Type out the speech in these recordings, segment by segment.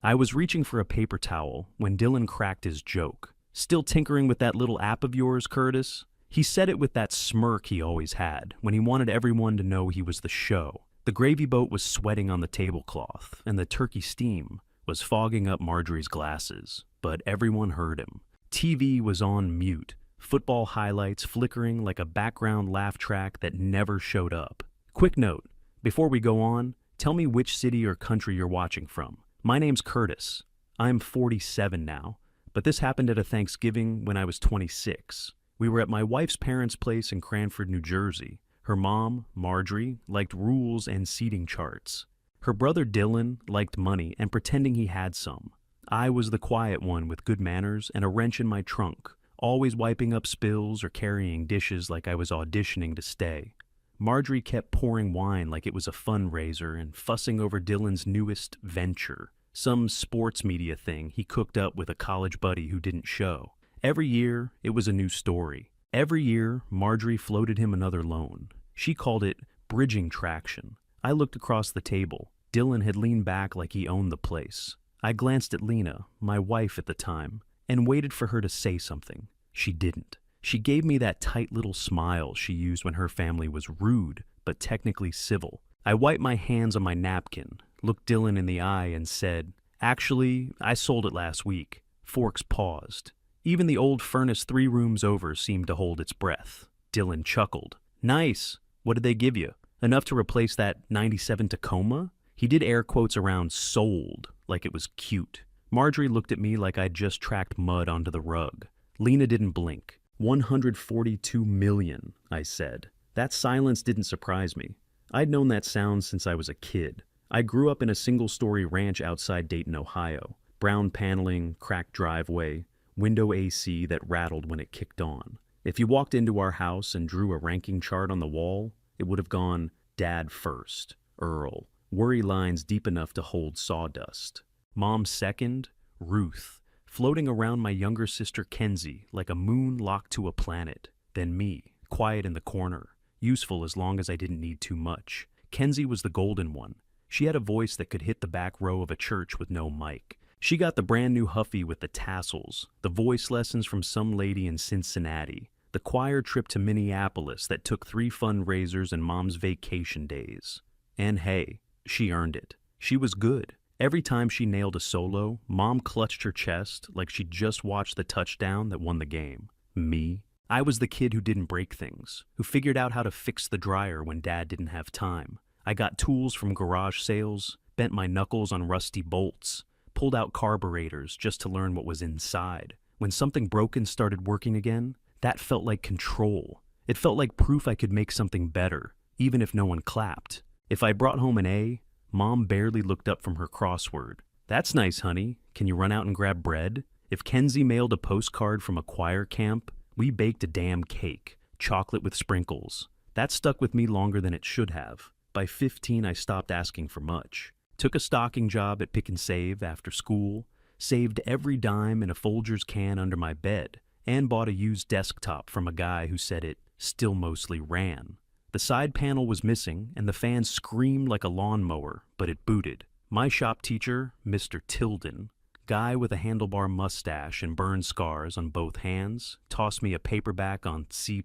I was reaching for a paper towel when Dylan cracked his joke. "Still tinkering with that little app of yours, Curtis?" He said it with that smirk he always had when he wanted everyone to know he was the show. The gravy boat was sweating on the tablecloth, and the turkey steam was fogging up Marjorie's glasses, but everyone heard him. TV was on mute, football highlights flickering like a background laugh track that never showed up. Quick note, before we go on, tell me which city or country you're watching from. My name's Curtis. I'm 47 now, but this happened at a Thanksgiving when I was 26. We were at my wife's parents' place in Cranford, New Jersey. Her mom, Marjorie, liked rules and seating charts. Her brother Dylan liked money and pretending he had some. I was the quiet one with good manners and a wrench in my trunk, always wiping up spills or carrying dishes like I was auditioning to stay. Marjorie kept pouring wine like it was a fundraiser and fussing over Dylan's newest venture, some sports media thing he cooked up with a college buddy who didn't show. Every year, it was a new story. Every year, Marjorie floated him another loan. She called it bridging traction. I looked across the table. Dylan had leaned back like he owned the place. I glanced at Lena, my wife at the time, and waited for her to say something. She didn't. She gave me that tight little smile she used when her family was rude, but technically civil. I wiped my hands on my napkin, looked Dylan in the eye, and said, "Actually, I sold it last week." Forks paused. Even the old furnace 3 rooms over seemed to hold its breath. Dylan chuckled. "Nice. What did they give you? Enough to replace that '97 Tacoma?" He did air quotes around sold, like it was cute. Marjorie looked at me like I'd just tracked mud onto the rug. Lena didn't blink. 142 million, I said. That silence didn't surprise me. I'd known that sound since I was a kid. I grew up in a single-story ranch outside Dayton, Ohio. Brown paneling, cracked driveway, window AC that rattled when it kicked on. If you walked into our house and drew a ranking chart on the wall, it would have gone Dad first, Earl, worry lines deep enough to hold sawdust. Mom second, Ruth, floating around my younger sister Kenzie like a moon locked to a planet. Then me, quiet in the corner, useful as long as I didn't need too much. Kenzie was the golden one. She had a voice that could hit the back row of a church with no mic. She got the brand new Huffy with the tassels, the voice lessons from some lady in Cincinnati, the choir trip to Minneapolis that took 3 fundraisers and Mom's vacation days. And hey, she earned it. She was good. Every time she nailed a solo, Mom clutched her chest like she'd just watched the touchdown that won the game. Me? I was the kid who didn't break things, who figured out how to fix the dryer when Dad didn't have time. I got tools from garage sales, bent my knuckles on rusty bolts, pulled out carburetors just to learn what was inside. When something broken started working again, that felt like control. It felt like proof I could make something better, even if no one clapped. If I brought home an A, Mom barely looked up from her crossword. "That's nice, honey. Can you run out and grab bread?" If Kenzie mailed a postcard from a choir camp, we baked a damn cake, chocolate with sprinkles. That stuck with me longer than it should have. By 15, I stopped asking for much. Took a stocking job at Pick and Save after school, saved every dime in a Folgers can under my bed, and bought a used desktop from a guy who said it still mostly ran. The side panel was missing, and the fan screamed like a lawnmower, but it booted. My shop teacher, Mr. Tilden, guy with a handlebar mustache and burn scars on both hands, tossed me a paperback on C++.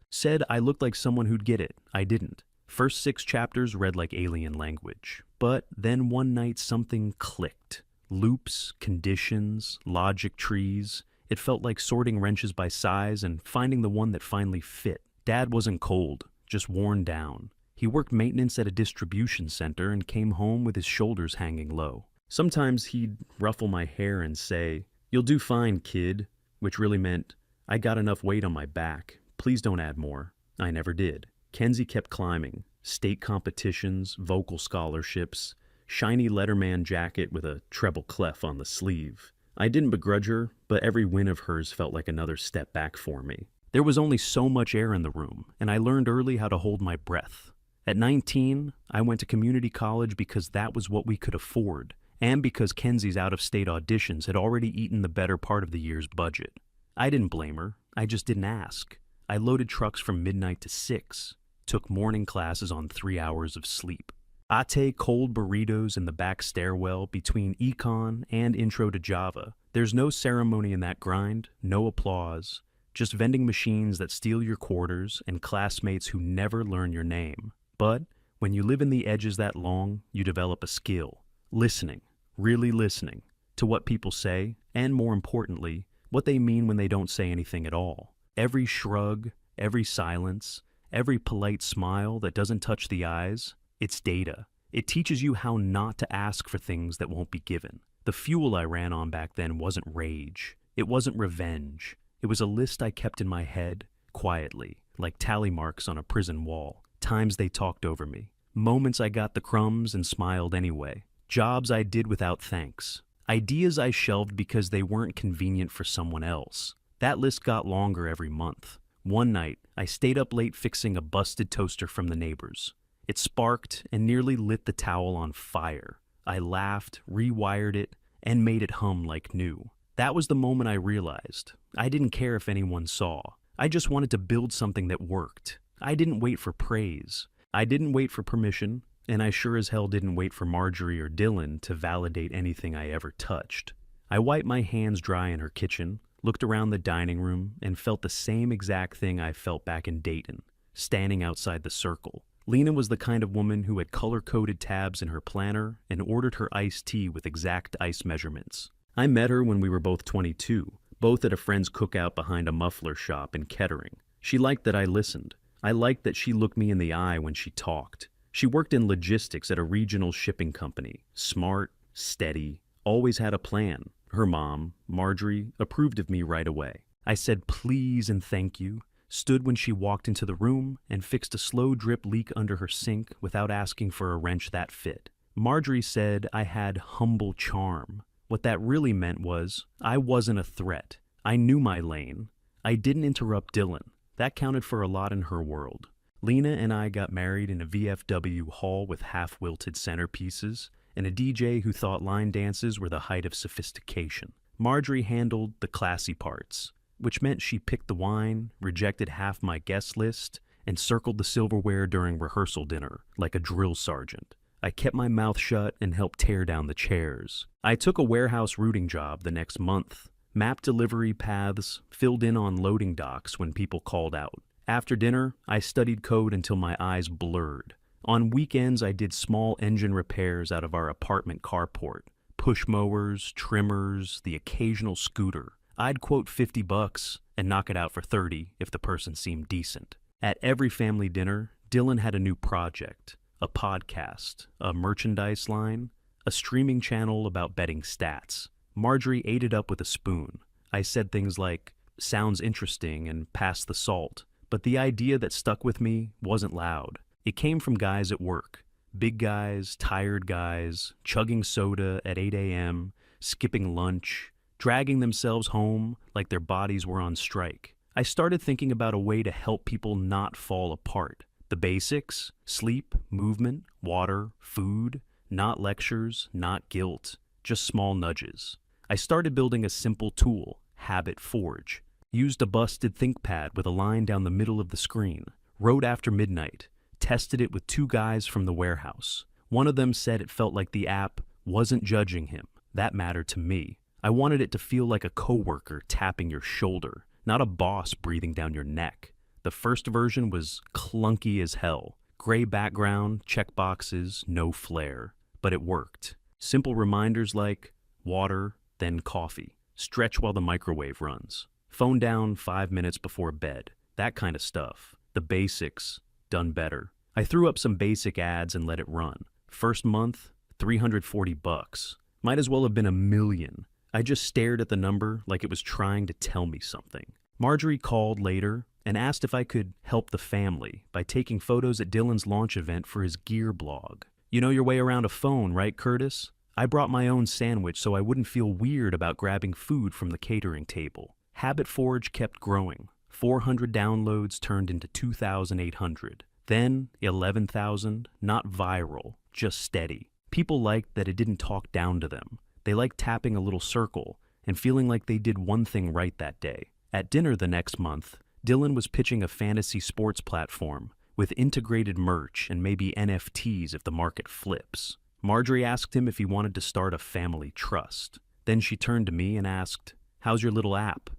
Said I looked like someone who'd get it. I didn't. First 6 chapters read like alien language. But then one night something clicked. Loops, conditions, logic trees. It felt like sorting wrenches by size and finding the one that finally fit. Dad wasn't cold, just worn down. He worked maintenance at a distribution center and came home with his shoulders hanging low. Sometimes he'd ruffle my hair and say, "You'll do fine, kid," which really meant, "I got enough weight on my back. Please don't add more." I never did. Kenzie kept climbing. State competitions, vocal scholarships, shiny Letterman jacket with a treble clef on the sleeve. I didn't begrudge her, but every win of hers felt like another step back for me. There was only so much air in the room, and I learned early how to hold my breath. At 19, I went to community college because that was what we could afford, and because Kenzie's out-of-state auditions had already eaten the better part of the year's budget. I didn't blame her, I just didn't ask. I loaded trucks from midnight to 6, took morning classes on 3 hours of sleep. Ate cold burritos in the back stairwell between Econ and Intro to Java. There's no ceremony in that grind, no applause, just vending machines that steal your quarters and classmates who never learn your name. But when you live in the edges that long, you develop a skill. Listening, really listening, to what people say, and more importantly, what they mean when they don't say anything at all. Every shrug, every silence, every polite smile that doesn't touch the eyes, it's data. It teaches you how not to ask for things that won't be given. The fuel I ran on back then wasn't rage. It wasn't revenge. It was a list I kept in my head, quietly, like tally marks on a prison wall. Times they talked over me. Moments I got the crumbs and smiled anyway. Jobs I did without thanks. Ideas I shelved because they weren't convenient for someone else. That list got longer every month. One night, I stayed up late fixing a busted toaster from the neighbors. It sparked and nearly lit the towel on fire. I laughed, rewired it, and made it hum like new. That was the moment I realized I didn't care if anyone saw. I just wanted to build something that worked. I didn't wait for praise. I didn't wait for permission, and I sure as hell didn't wait for Marjorie or Dylan to validate anything I ever touched. I wiped my hands dry in her kitchen, looked around the dining room, and felt the same exact thing I felt back in Dayton, standing outside the circle. Lena was the kind of woman who had color-coded tabs in her planner and ordered her iced tea with exact ice measurements. I met her when we were both 22, both at a friend's cookout behind a muffler shop in Kettering. She liked that I listened. I liked that she looked me in the eye when she talked. She worked in logistics at a regional shipping company. Smart, steady, always had a plan. Her mom, Marjorie, approved of me right away. I said please and thank you, stood when she walked into the room, and fixed a slow drip leak under her sink without asking for a wrench that fit. Marjorie said I had humble charm. What that really meant was I wasn't a threat. I knew my lane. I didn't interrupt Dylan. That counted for a lot in her world. Lena and I got married in a VFW hall with half-wilted centerpieces and a DJ who thought line dances were the height of sophistication. Marjorie handled the classy parts, which meant she picked the wine, rejected half my guest list, and circled the silverware during rehearsal dinner like a drill sergeant. I kept my mouth shut and helped tear down the chairs. I took a warehouse routing job the next month, mapped delivery paths, filled in on loading docks when people called out. After dinner, I studied code until my eyes blurred. On weekends, I did small engine repairs out of our apartment carport. Push mowers, trimmers, the occasional scooter. I'd quote $50 and knock it out for 30 if the person seemed decent. At every family dinner, Dylan had a new project, a podcast, a merchandise line, a streaming channel about betting stats. Marjorie ate it up with a spoon. I said things like, sounds interesting, and pass the salt. But the idea that stuck with me wasn't loud. It came from guys at work. Big guys, tired guys, chugging soda at 8 a.m., skipping lunch, dragging themselves home like their bodies were on strike. I started thinking about a way to help people not fall apart. The basics: sleep, movement, water, food, not lectures, not guilt, just small nudges. I started building a simple tool, Habit Forge. Used a busted ThinkPad with a line down the middle of the screen. Wrote after midnight. Tested it with 2 guys from the warehouse. One of them said it felt like the app wasn't judging him. That mattered to me. I wanted it to feel like a coworker tapping your shoulder, not a boss breathing down your neck. The first version was clunky as hell. Gray background, check boxes, no flair. But it worked. Simple reminders like water, then coffee. Stretch while the microwave runs. Phone down 5 minutes before bed. That kind of stuff. The basics, done better. I threw up some basic ads and let it run. First month, $340. Might as well have been $1 million. I just stared at the number like it was trying to tell me something. Marjorie called later and asked if I could help the family by taking photos at Dylan's launch event for his gear blog. You know your way around a phone, right, Curtis? I brought my own sandwich so I wouldn't feel weird about grabbing food from the catering table. Habit Forge kept growing. 400 downloads turned into 2,800. Then 11,000, not viral, just steady. People liked that it didn't talk down to them. They liked tapping a little circle and feeling like they did one thing right that day. At dinner the next month, Dylan was pitching a fantasy sports platform with integrated merch and maybe NFTs if the market flips. Marjorie asked him if he wanted to start a family trust. Then she turned to me and asked, "How's your little app?"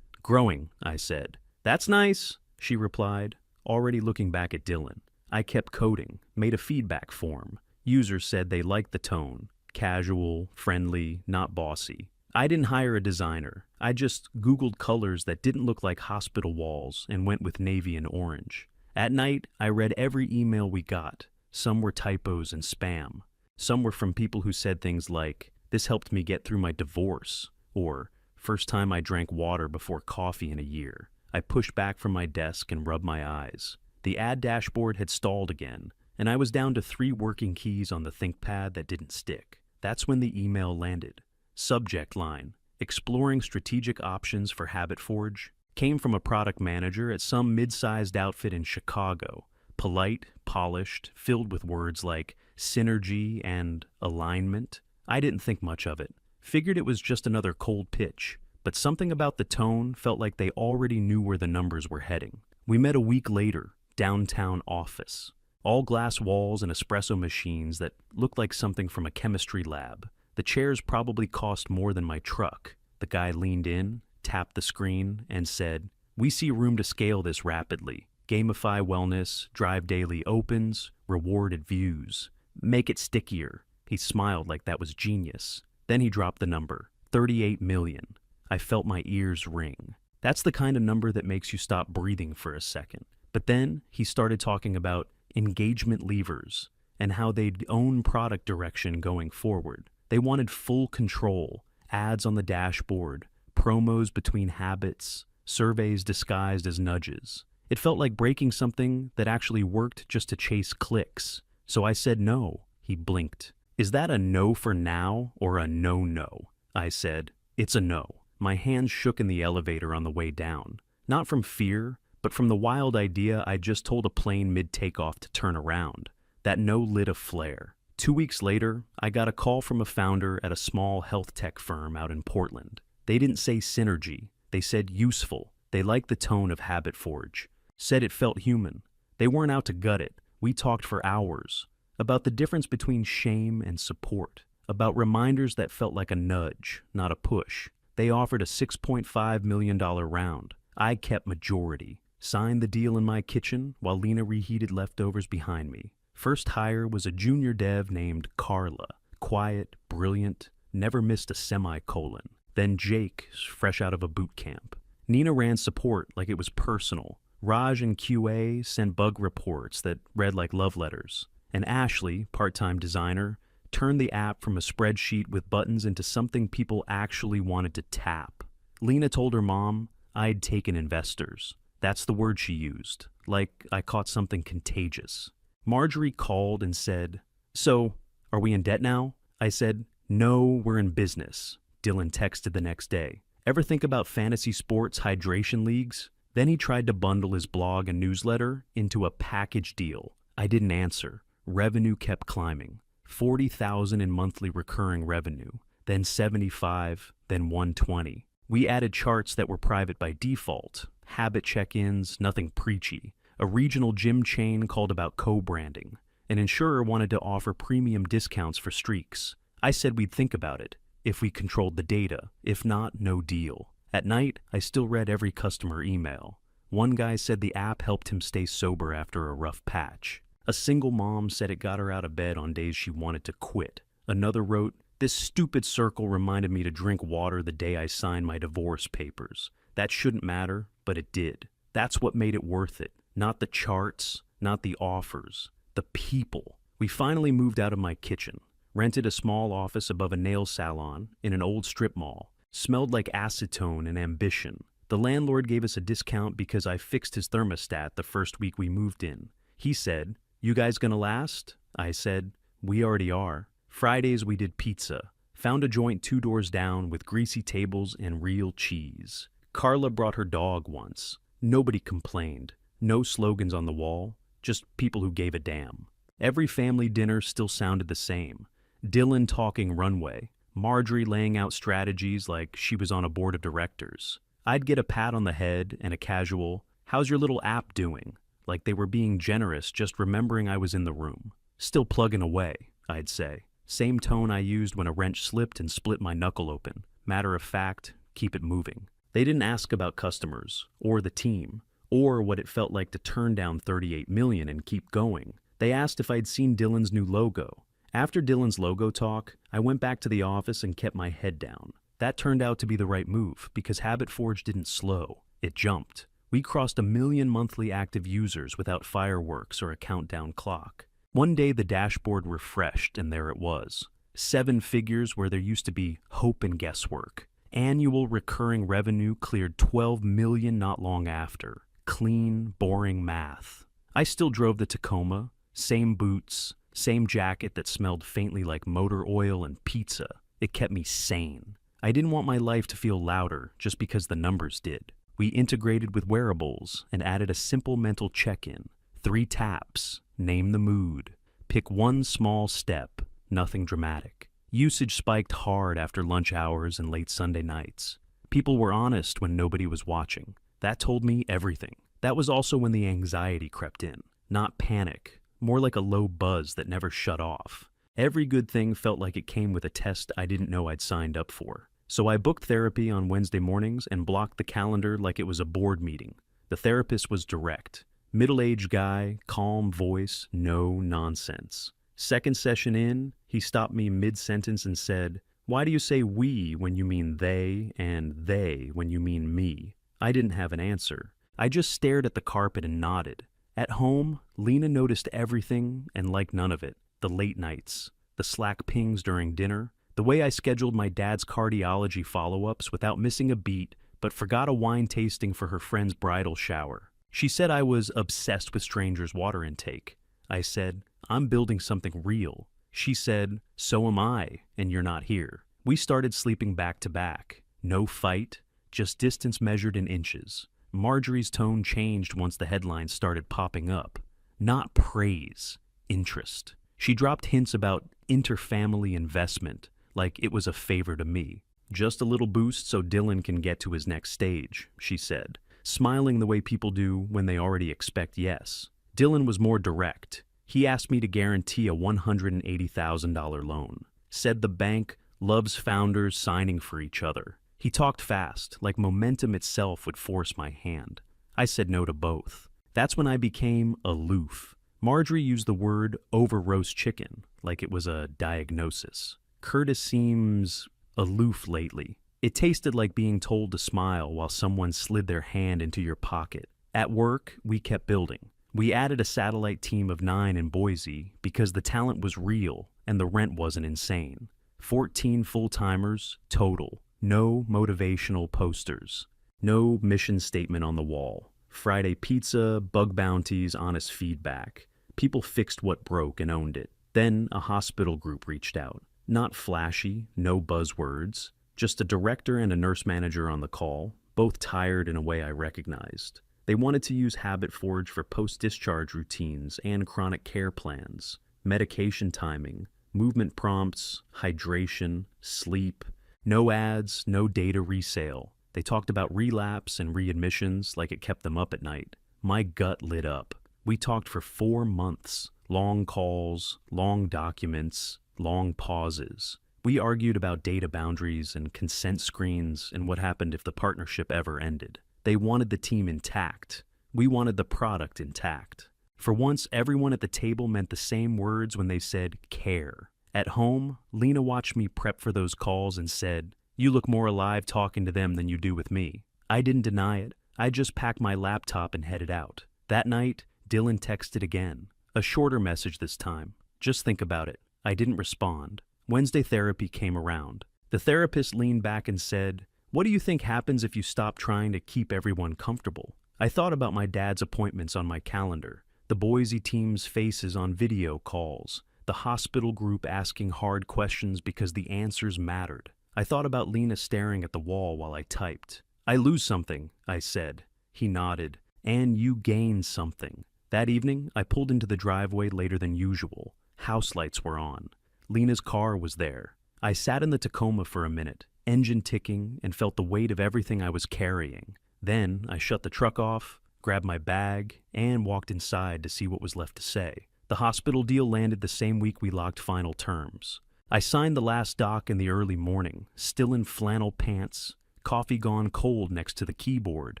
"Growing," I said. "That's nice," she replied, already looking back at Dylan. I kept coding, made a feedback form. Users said they liked the tone. Casual, friendly, not bossy. I didn't hire a designer. I just Googled colors that didn't look like hospital walls and went with navy and orange. At night, I read every email we got. Some were typos and spam. Some were from people who said things like, "This helped me get through my divorce," or "First time I drank water before coffee in a year." I pushed back from my desk and rubbed my eyes. The ad dashboard had stalled again, and I was down to 3 working keys on the ThinkPad that didn't stick. That's when the email landed. Subject line, "Exploring strategic options for HabitForge," came from a product manager at some mid-sized outfit in Chicago. Polite, polished, filled with words like synergy and alignment. I didn't think much of it. Figured it was just another cold pitch, but something about the tone felt like they already knew where the numbers were heading. We met a week later, downtown office. All glass walls and espresso machines that looked like something from a chemistry lab. The chairs probably cost more than my truck. The guy leaned in, tapped the screen, and said, "We see room to scale this rapidly. Gamify wellness, drive daily opens, rewarded views. Make it stickier." He smiled like that was genius. Then he dropped the number, 38 million. I felt my ears ring. That's the kind of number that makes you stop breathing for a second. But then he started talking about engagement levers and how they'd own product direction going forward. They wanted full control, ads on the dashboard, promos between habits, surveys disguised as nudges. It felt like breaking something that actually worked just to chase clicks. So I said no. He blinked. "Is that a no for now or a no-no?" I said, "It's a no." My hands shook in the elevator on the way down. Not from fear, but from the wild idea I just told a plane mid-takeoff to turn around. That no lit a flare. 2 weeks later, I got a call from a founder at a small health tech firm out in Portland. They didn't say synergy. They said useful. They liked the tone of HabitForge. Said it felt human. They weren't out to gut it. We talked for hours. About the difference between shame and support. About reminders that felt like a nudge, not a push. They offered a $6.5 million round. I kept majority. Signed the deal in my kitchen while Lena reheated leftovers behind me. First hire was a junior dev named Carla. Quiet, brilliant, never missed a semicolon. Then Jake, fresh out of a boot camp. Nina ran support like it was personal. Raj and QA sent bug reports that read like love letters. And Ashley, part-time designer, turned the app from a spreadsheet with buttons into something people actually wanted to tap. Lena told her mom I'd taken investors. That's the word she used, like I caught something contagious. Marjorie called and said, "So, are we in debt now?" I said, "No, we're in business." Dylan texted the next day. "Ever think about fantasy sports hydration leagues?" Then he tried to bundle his blog and newsletter into a package deal. I didn't answer. Revenue kept climbing. 40,000 in monthly recurring revenue, then 75, then 120. We added charts that were private by default, habit check-ins, nothing preachy. A regional gym chain called about co-branding. An insurer wanted to offer premium discounts for streaks. I said we'd think about it, if we controlled the data. If not, no deal. At night, I still read every customer email. One guy said the app helped him stay sober after a rough patch. A single mom said it got her out of bed on days she wanted to quit. Another wrote, "This stupid circle reminded me to drink water the day I signed my divorce papers. That shouldn't matter, but it did. That's what made it worth it. Not the charts, not the offers, the people." We finally moved out of my kitchen, rented a small office above a nail salon in an old strip mall. Smelled like acetone and ambition. The landlord gave us a discount because I fixed his thermostat the first week we moved in. He said, "You guys gonna last?" I said, "We already are." Fridays we did pizza. Found a joint 2 doors down with greasy tables and real cheese. Carla brought her dog once. Nobody complained. No slogans on the wall, just people who gave a damn. Every family dinner still sounded the same. Dylan talking runway. Marjorie laying out strategies like she was on a board of directors. I'd get a pat on the head and a casual, "How's your little app doing?" like they were being generous just remembering I was in the room. Still plugging away, I'd say. Same tone I used when a wrench slipped and split my knuckle open. Matter of fact, keep it moving. They didn't ask about customers, or the team, or what it felt like to turn down $38 million and keep going. They asked if I'd seen Dylan's new logo. After Dylan's logo talk, I went back to the office and kept my head down. That turned out to be the right move, because Habit Forge didn't slow, it jumped. We crossed 1 million monthly active users without fireworks or a countdown clock. One day the dashboard refreshed and there it was. 7 figures where there used to be hope and guesswork. Annual recurring revenue cleared 12 million not long after. Clean, boring math. I still drove the Tacoma, same boots, same jacket that smelled faintly like motor oil and pizza. It kept me sane. I didn't want my life to feel louder just because the numbers did. We integrated with wearables and added a simple mental check-in. 3 taps, name the mood. Pick one small step, nothing dramatic. Usage spiked hard after lunch hours and late Sunday nights. People were honest when nobody was watching. That told me everything. That was also when the anxiety crept in. Not panic, more like a low buzz that never shut off. Every good thing felt like it came with a test I didn't know I'd signed up for. So I booked therapy on Wednesday mornings and blocked the calendar like it was a board meeting. The therapist was direct. Middle-aged guy, calm voice, no nonsense. Second session in, he stopped me mid-sentence and said, "Why do you say we when you mean they and they when you mean me?" I didn't have an answer. I just stared at the carpet and nodded. At home, Lena noticed everything and liked none of it. The late nights, the slack pings during dinner, the way I scheduled my dad's cardiology follow-ups without missing a beat, but forgot a wine tasting for her friend's bridal shower. She said I was obsessed with strangers' water intake. I said, "I'm building something real." She said, "So am I, and you're not here." We started sleeping back to back. No fight, just distance measured in inches. Marjorie's tone changed once the headlines started popping up. Not praise, interest. She dropped hints about interfamily investment, like it was a favor to me. "Just a little boost so Dylan can get to his next stage," she said, smiling the way people do when they already expect yes. Dylan was more direct. He asked me to guarantee a $180,000 loan. Said the bank loves founders signing for each other. He talked fast, like momentum itself would force my hand. I said no to both. That's when I became aloof. Marjorie used the word over roast chicken, like it was a diagnosis. Curtis seems aloof lately. It tasted like being told to smile while someone slid their hand into your pocket. At work, we kept building. We added a satellite team of 9 in Boise because the talent was real and the rent wasn't insane. 14 full-timers total. No motivational posters. No mission statement on the wall. Friday pizza, bug bounties, honest feedback. People fixed what broke and owned it. Then a hospital group reached out. Not flashy, no buzzwords. Just a director and a nurse manager on the call, both tired in a way I recognized. They wanted to use Habit Forge for post-discharge routines and chronic care plans, medication timing, movement prompts, hydration, sleep. No ads, no data resale. They talked about relapse and readmissions like it kept them up at night. My gut lit up. We talked for 4 months. Long calls, long documents, long pauses. We argued about data boundaries and consent screens and what happened if the partnership ever ended. They wanted the team intact. We wanted the product intact. For once, everyone at the table meant the same words when they said care. At home, Lena watched me prep for those calls and said, "You look more alive talking to them than you do with me." I didn't deny it. I just packed my laptop and headed out. That night, Dylan texted again. A shorter message this time. "Just think about it." I didn't respond. Wednesday therapy came around. The therapist leaned back and said, "What do you think happens if you stop trying to keep everyone comfortable?" I thought about my dad's appointments on my calendar, the Boise team's faces on video calls, the hospital group asking hard questions because the answers mattered. I thought about Lena staring at the wall while I typed. "I lose something," I said. He nodded. "And you gain something." That evening, I pulled into the driveway later than usual. House lights were on. Lena's car was there. I sat in the Tacoma for a minute, engine ticking, and felt the weight of everything I was carrying. Then I shut the truck off, grabbed my bag, and walked inside to see what was left to say. The hospital deal landed the same week we locked final terms. I signed the last doc in the early morning, still in flannel pants, coffee gone cold next to the keyboard.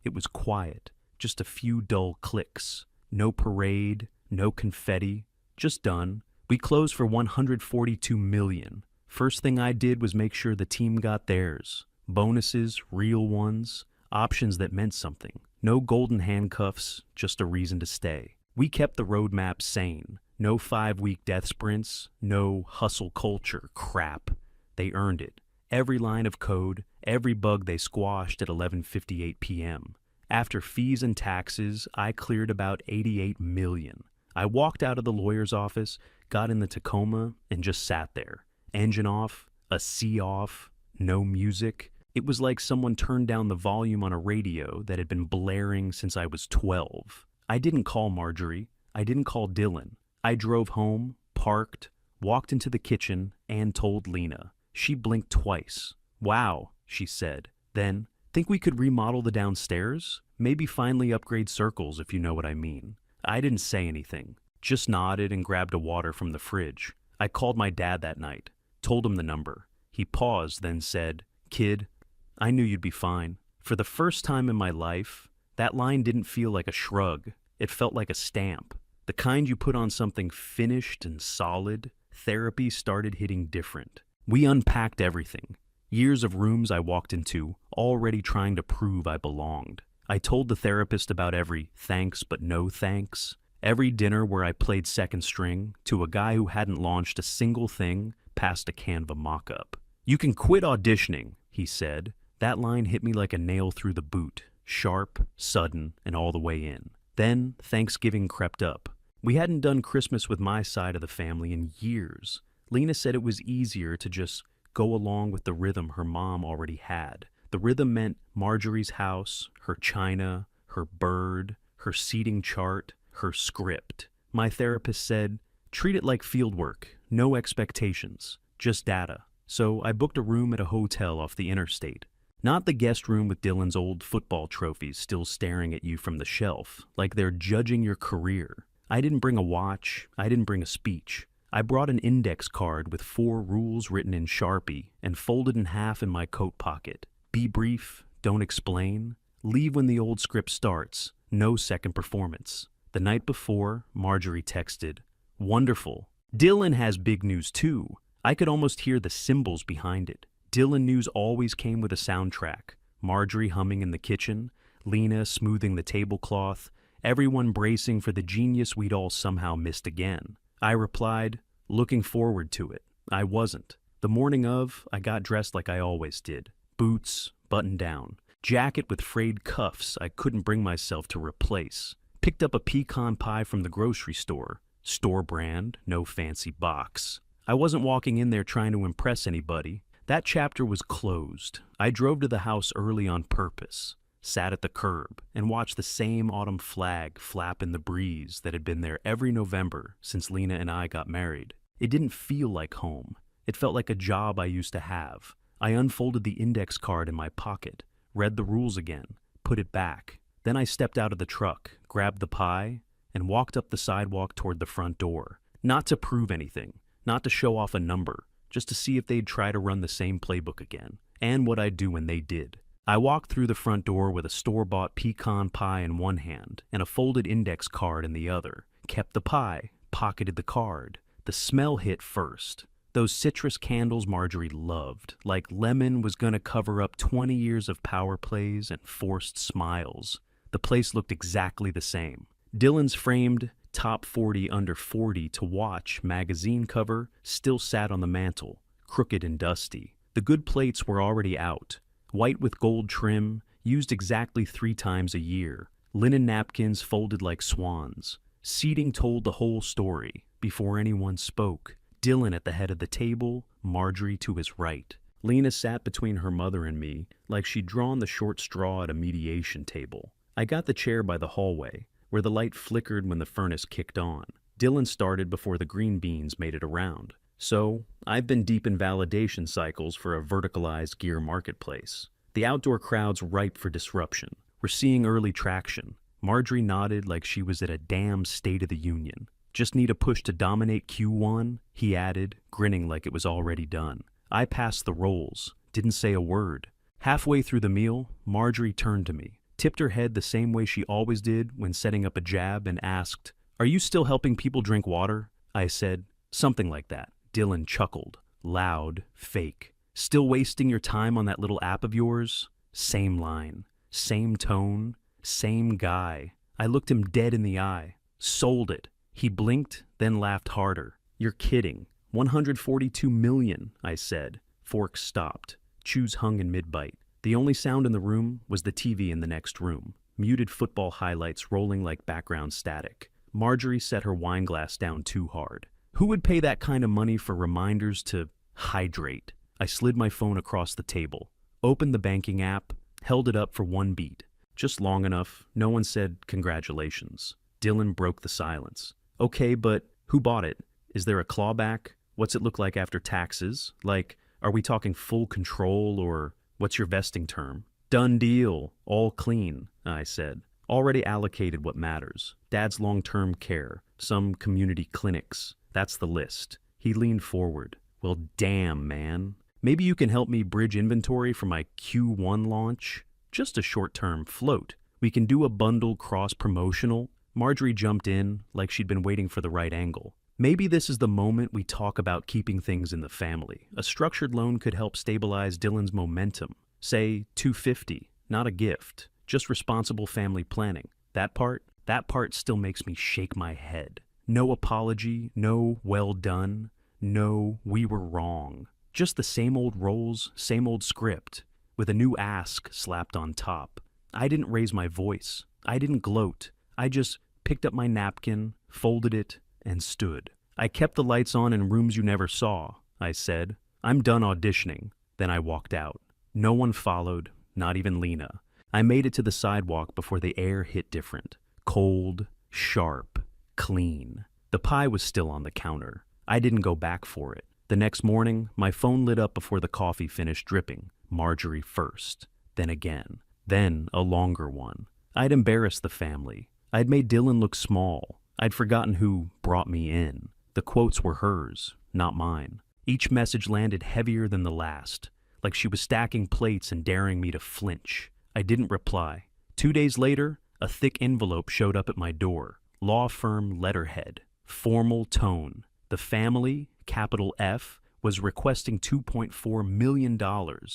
It was quiet, just a few dull clicks. No parade, no confetti, just done. We closed for $142 million. First thing I did was make sure the team got theirs. Bonuses, real ones, options that meant something. No golden handcuffs, just a reason to stay. We kept the roadmap sane. No 5-week death sprints, no hustle culture crap. They earned it. Every line of code, every bug they squashed at 11:58 p.m. After fees and taxes, I cleared about $88 million. I walked out of the lawyer's office, got in the Tacoma, and just sat there. Engine off, a C off, no music. It was like someone turned down the volume on a radio that had been blaring since I was 12. I didn't call Marjorie. I didn't call Dylan. I drove home, parked, walked into the kitchen, and told Lena. She blinked twice. "Wow," she said. Then, "Think we could remodel the downstairs? Maybe finally upgrade circles, if you know what I mean." I didn't say anything, just nodded and grabbed a water from the fridge. I called my dad that night, told him the number. He paused, then said, "Kid, I knew you'd be fine." For the first time in my life, that line didn't feel like a shrug. It felt like a stamp. The kind you put on something finished and solid. Therapy started hitting different. We unpacked everything. Years of rooms I walked into, already trying to prove I belonged. I told the therapist about every thanks but no thanks. Every dinner where I played second string to a guy who hadn't launched a single thing past a Canva mock-up. "You can quit auditioning," he said. That line hit me like a nail through the boot. Sharp, sudden, and all the way in. Then Thanksgiving crept up. We hadn't done Christmas with my side of the family in years. Lena said it was easier to just go along with the rhythm her mom already had. The rhythm meant Marjorie's house, her china, her bird, her seating chart, her script. My therapist said, "Treat it like field work, no expectations, just data." So I booked a room at a hotel off the interstate. Not the guest room with Dylan's old football trophies still staring at you from the shelf, like they're judging your career. I didn't bring a watch, I didn't bring a speech. I brought an index card with 4 rules written in Sharpie and folded in half in my coat pocket. Be brief, don't explain. Leave when the old script starts, no second performance. The night before, Marjorie texted, "Wonderful. Dylan has big news too." I could almost hear the cymbals behind it. Dylan news always came with a soundtrack. Marjorie humming in the kitchen, Lena smoothing the tablecloth, everyone bracing for the genius we'd all somehow missed again. I replied, "Looking forward to it." I wasn't. The morning of, I got dressed like I always did. Boots, button down. Jacket with frayed cuffs I couldn't bring myself to replace. Picked up a pecan pie from the grocery store. Store brand, no fancy box. I wasn't walking in there trying to impress anybody. That chapter was closed. I drove to the house early on purpose, sat at the curb, and watched the same autumn flag flap in the breeze that had been there every November since Lena and I got married. It didn't feel like home. It felt like a job I used to have. I unfolded the index card in my pocket, read the rules again, put it back. Then I stepped out of the truck, grabbed the pie, and walked up the sidewalk toward the front door. Not to prove anything, not to show off a number, just to see if they'd try to run the same playbook again, and what I'd do when they did. I walked through the front door with a store-bought pecan pie in one hand and a folded index card in the other. Kept the pie, pocketed the card. The smell hit first. Those citrus candles Marjorie loved, like lemon was gonna cover up 20 years of power plays and forced smiles. The place looked exactly the same. Dylan's framed Top 40 Under 40 to Watch magazine cover still sat on the mantel, crooked and dusty. The good plates were already out, white with gold trim, used exactly 3 times a year. Linen napkins folded like swans. Seating told the whole story. Before anyone spoke, Dylan at the head of the table, Marjorie to his right. Lena sat between her mother and me like she'd drawn the short straw at a mediation table. I got the chair by the hallway, where the light flickered when the furnace kicked on. Dylan started before the green beans made it around. So, I've been deep in validation cycles for a verticalized gear marketplace. The outdoor crowd's ripe for disruption. We're seeing early traction. Marjorie nodded like she was at a damn State of the Union. Just need a push to dominate Q1, he added, grinning like it was already done. I passed the rolls, didn't say a word. Halfway through the meal, Marjorie turned to me, tipped her head the same way she always did when setting up a jab, and asked, "Are you still helping people drink water?" I said, "Something like that." Dylan chuckled. Loud, fake. "Still wasting your time on that little app of yours?" Same line, same tone, same guy. I looked him dead in the eye. Sold it. He blinked, then laughed harder. "You're kidding. 142 million, I said. Fork stopped. Chews hung in mid-bite. The only sound in the room was the TV in the next room. Muted football highlights rolling like background static. Marjorie set her wine glass down too hard. Who would pay that kind of money for reminders to hydrate? I slid my phone across the table, opened the banking app, held it up for one beat. Just long enough, no one said congratulations. Dylan broke the silence. "Okay, but who bought it? Is there a clawback? What's it look like after taxes? Like, are we talking full control, or what's your vesting term?" "Done deal. All clean," I said. "Already allocated what matters. Dad's long-term care, some community clinics. That's the list." He leaned forward. "Well, damn, man. Maybe you can help me bridge inventory for my Q1 launch? Just a short-term float. We can do a bundle cross-promotional." Marjorie jumped in like she'd been waiting for the right angle. "Maybe this is the moment we talk about keeping things in the family. A structured loan could help stabilize Dylan's momentum. Say $250, not a gift, just responsible family planning. That part still makes me shake my head. No apology, no well done, no we were wrong. Just the same old roles, same old script, with a new ask slapped on top. I didn't raise my voice. I didn't gloat. I just picked up my napkin, folded it, and stood. "I kept the lights on in rooms you never saw," I said. "I'm done auditioning." Then I walked out. No one followed, not even Lena. I made it to the sidewalk before the air hit different. Cold, sharp, clean. The pie was still on the counter. I didn't go back for it. The next morning, my phone lit up before the coffee finished dripping. Marjorie first. Then again. Then a longer one. I'd embarrassed the family. I'd made Dylan look small. I'd forgotten who brought me in. The quotes were hers, not mine. Each message landed heavier than the last, like she was stacking plates and daring me to flinch. I didn't reply. 2 days later, a thick envelope showed up at my door. Law firm letterhead. Formal tone. The family, capital F, was requesting $2.4 million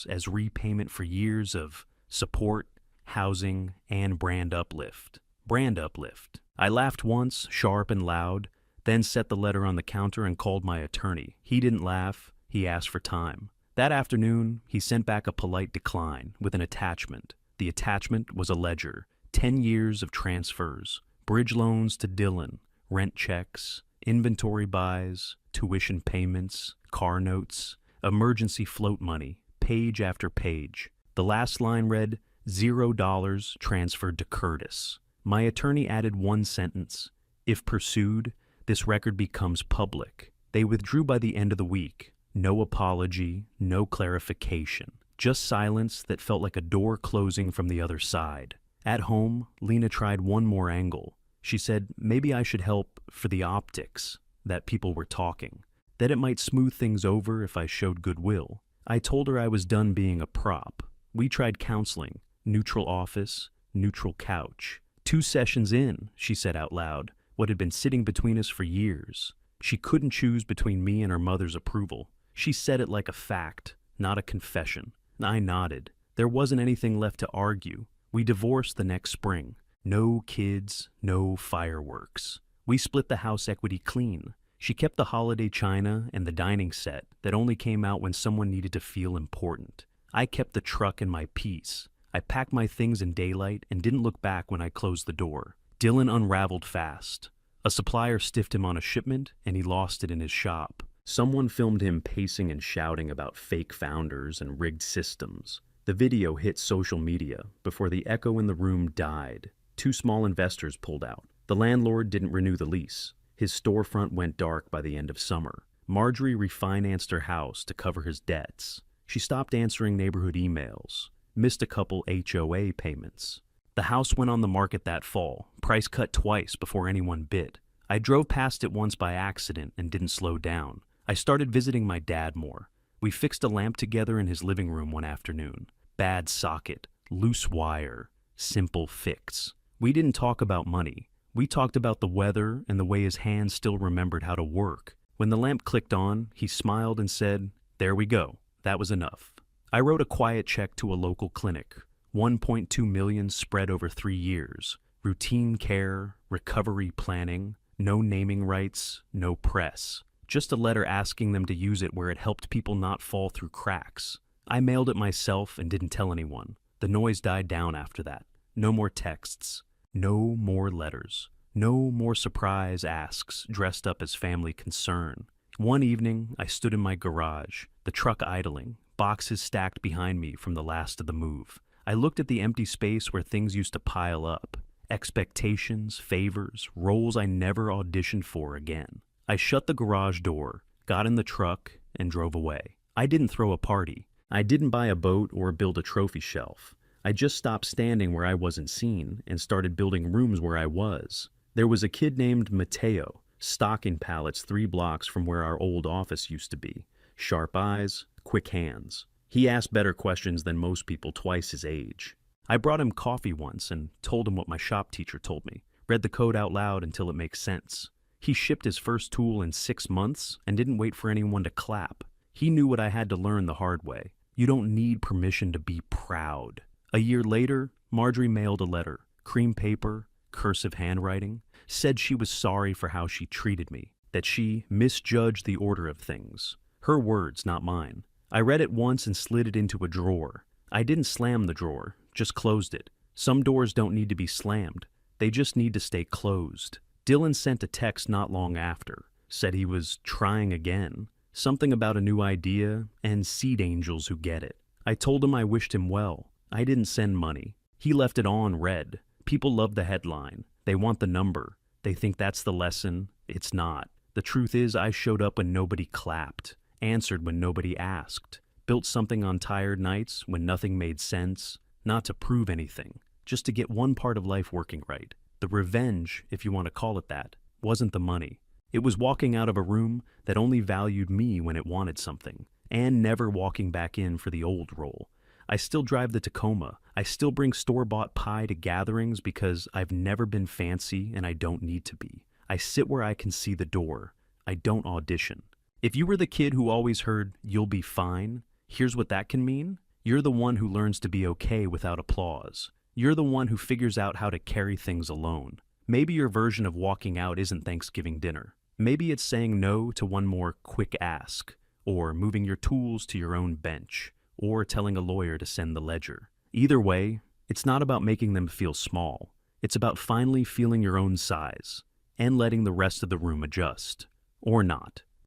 as repayment for years of support, housing, and brand uplift. Brand uplift. I laughed once, sharp and loud, then set the letter on the counter and called my attorney. He didn't laugh. He asked for time. That afternoon, he sent back a polite decline with an attachment. The attachment was a ledger. 10 years of transfers. Bridge loans to Dylan. Rent checks. Inventory buys. Tuition payments. Car notes. Emergency float money. Page after page. The last line read, $0 transferred to Curtis. My attorney added one sentence. If pursued, this record becomes public. They withdrew by the end of the week. No apology, no clarification. Just silence that felt like a door closing from the other side. At home, Lena tried one more angle. She said maybe I should help for the optics, that people were talking. That it might smooth things over if I showed goodwill. I told her I was done being a prop. We tried counseling. Neutral office, neutral couch. 2 sessions in, she said out loud, what had been sitting between us for years. She couldn't choose between me and her mother's approval. She said it like a fact, not a confession. I nodded. There wasn't anything left to argue. We divorced the next spring. No kids, no fireworks. We split the house equity clean. She kept the holiday china and the dining set that only came out when someone needed to feel important. I kept the truck and my peace. I packed my things in daylight and didn't look back when I closed the door. Dylan unraveled fast. A supplier stiffed him on a shipment, and he lost it in his shop. Someone filmed him pacing and shouting about fake founders and rigged systems. The video hit social media before the echo in the room died. 2 small investors pulled out. The landlord didn't renew the lease. His storefront went dark by the end of summer. Marjorie refinanced her house to cover his debts. She stopped answering neighborhood emails. Missed a couple HOA payments. The house went on the market that fall, price cut twice before anyone bid. I drove past it once by accident and didn't slow down. I started visiting my dad more. We fixed a lamp together in his living room one afternoon. Bad socket, loose wire, simple fix. We didn't talk about money. We talked about the weather and the way his hands still remembered how to work. When the lamp clicked on, he smiled and said, "There we go. That was enough." I wrote a quiet check to a local clinic, 1.2 million spread over 3 years. Routine care, recovery planning, no naming rights, no press. Just a letter asking them to use it where it helped people not fall through cracks. I mailed it myself and didn't tell anyone. The noise died down after that. No more texts. No more letters. No more surprise asks dressed up as family concern. One evening, I stood in my garage, the truck idling, boxes stacked behind me from the last of the move. I looked at the empty space where things used to pile up. Expectations, favors, roles I never auditioned for again. I shut the garage door, got in the truck, and drove away. I didn't throw a party. I didn't buy a boat or build a trophy shelf. I just stopped standing where I wasn't seen and started building rooms where I was. There was a kid named Mateo, stocking pallets 3 blocks from where our old office used to be. Sharp eyes, quick hands. He asked better questions than most people twice his age. I brought him coffee once and told him what my shop teacher told me. Read the code out loud until it makes sense. He shipped his first tool in 6 months and didn't wait for anyone to clap. He knew what I had to learn the hard way. You don't need permission to be proud. A year later, Marjorie mailed a letter, cream paper, cursive handwriting, said she was sorry for how she treated me, that she misjudged the order of things. Her words, not mine. I read it once and slid it into a drawer. I didn't slam the drawer, just closed it. Some doors don't need to be slammed. They just need to stay closed. Dylan sent a text not long after, said he was trying again, something about a new idea and seed angels who get it. I told him I wished him well. I didn't send money. He left it on read. People love the headline. They want the number. They think that's the lesson. It's not. The truth is I showed up when nobody clapped, answered when nobody asked, built something on tired nights when nothing made sense, not to prove anything, just to get one part of life working right. The revenge, if you want to call it that, wasn't the money. It was walking out of a room that only valued me when it wanted something, and never walking back in for the old role. I still drive the Tacoma. I still bring store-bought pie to gatherings because I've never been fancy and I don't need to be. I sit where I can see the door. I don't audition. If you were the kid who always heard, "You'll be fine," here's what that can mean. You're the one who learns to be okay without applause. You're the one who figures out how to carry things alone. Maybe your version of walking out isn't Thanksgiving dinner. Maybe it's saying no to one more quick ask, or moving your tools to your own bench, or telling a lawyer to send the ledger. Either way, it's not about making them feel small. It's about finally feeling your own size, and letting the rest of the room adjust. Or not.